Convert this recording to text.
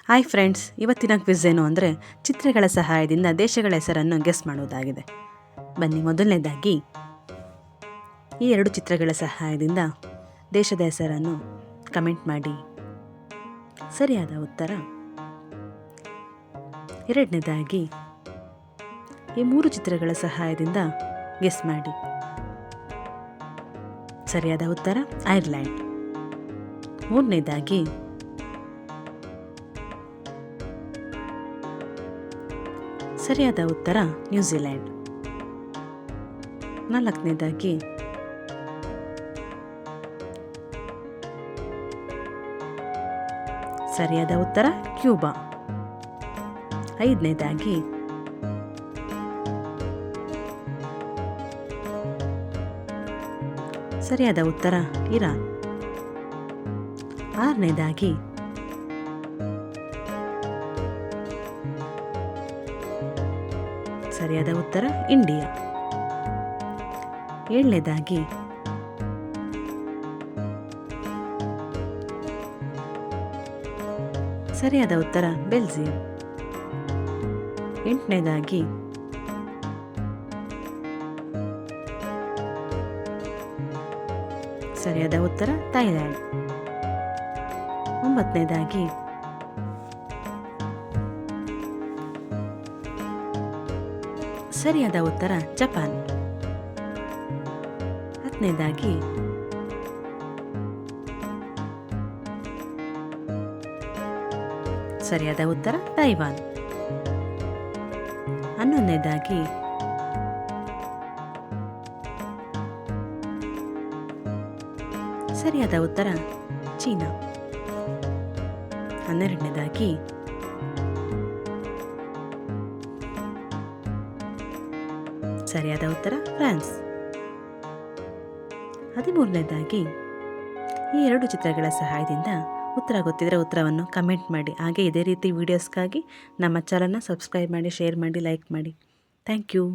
Hi friends, ಇವತ್ತಿನ quiz ಏನು ಅಂದರೆ ಚಿತ್ರಗಳ ಸಹಾಯದಿಂದ ದೇಶಗಳ ಹೆಸರನ್ನು ಗೆಸ್ ಮಾಡುವುದಾಗಿದೆ. ಬನ್ನಿ, ಮೊದಲನೇದಾಗಿ ಈ ಎರಡು ಚಿತ್ರಗಳ ಸಹಾಯದಿಂದ ದೇಶದ ಹೆಸರನ್ನು ಕಮೆಂಟ್ ಮಾಡಿ. ಸರಿಯಾದ ಉತ್ತರ. ಎರಡನೇದಾಗಿ ಈ ಮೂರು ಚಿತ್ರಗಳ ಸಹಾಯದಿಂದ ಗೆಸ್ ಮಾಡಿ. ಸರಿಯಾದ ಉತ್ತರ ಐರ್ಲ್ಯಾಂಡ್. ಮೂರನೇದಾಗಿ ಸರಿಯಾದ ಉತ್ತರ ನ್ಯೂಜಿಲೆಂಡ್. ನಾಲ್ಕನೇದಾಗಿ ಸರಿಯಾದ ಉತ್ತರ ಕ್ಯೂಬಾ. ಐದನೇದಾಗಿ ಸರಿಯಾದ ಉತ್ತರ ಇರಾನ್. ಆರನೇದಾಗಿ ಸರಿಯಾದ ಉತ್ತರ ಇಂಡಿಯಾ. ಏಳನೇದಾಗಿ ಸರಿಯಾದ ಉತ್ತರ ಬೆಲ್ಜಿಯಂ. ಎಂಟನೇದಾಗಿ ಸರಿಯಾದ ಉತ್ತರ ಥೈಲ್ಯಾಂಡ್. ಒಂಬತ್ತನೇದಾಗಿ ಸರಿಯಾದ ಉತ್ತರ ಜಪಾನ್. ಹತ್ತನೇದಾಗಿ ಸರಿಯಾದ ಉತ್ತರ ತೈವಾನ್. ಹನ್ನೊಂದನೇದಾಗಿ ಸರಿಯಾದ ಉತ್ತರ ಚೀನಾ. ಹನ್ನೆರಡನೇದಾಗಿ ಸರಿಯಾದ ಉತ್ತರ ಫ್ರಾನ್ಸ್. 13ನೇದಾಗಿ ಈ ಎರಡು ಚಿತ್ರಗಳ ಸಹಾಯದಿಂದ ಉತ್ತರ ಗೊತ್ತಿದ್ದರೆ ಉತ್ತರವನ್ನು ಕಮೆಂಟ್ ಮಾಡಿ. ಹಾಗೆ ಇದೇ ರೀತಿ ವಿಡಿಯೋಸ್ಗಾಗಿ ನಮ್ಮ ಚಾನಲ್ನ ಸಬ್ಸ್ಕ್ರೈಬ್ ಮಾಡಿ, ಶೇರ್ ಮಾಡಿ, ಲೈಕ್ ಮಾಡಿ. Thank you.